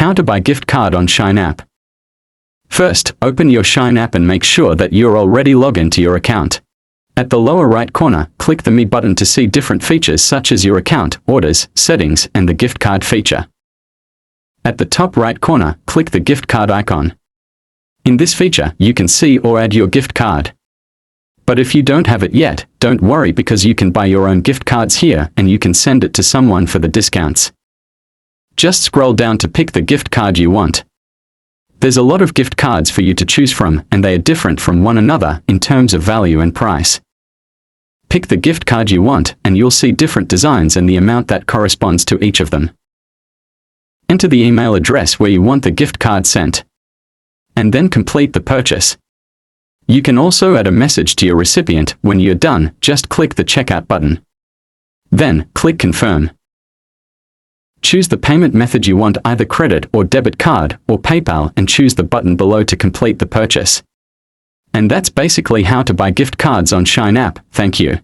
How to buy gift card on Shein app. First, open your Shein app and make sure that you're already logged into your account. At the lower right corner, click the Me button to see different features such as your account, orders, settings, and the gift card feature. At the top right corner, click the gift card icon. In this feature, you can see or add your gift card. But if you don't have it yet, don't worry because you can buy your own gift cards here and you can send it to someone for the discounts. Just scroll down to pick the gift card you want. There's a lot of gift cards for you to choose from and they are different from one another in terms of value and price. Pick the gift card you want and you'll see different designs and the amount that corresponds to each of them. Enter the email address where you want the gift card sent. And then complete the purchase. You can also add a message to your recipient. When you're done, just click the checkout button. Then, click Confirm. Choose the payment method you want, either credit or debit card or PayPal, and choose the button below to complete the purchase. And that's basically how to buy gift cards on Shein app. Thank you.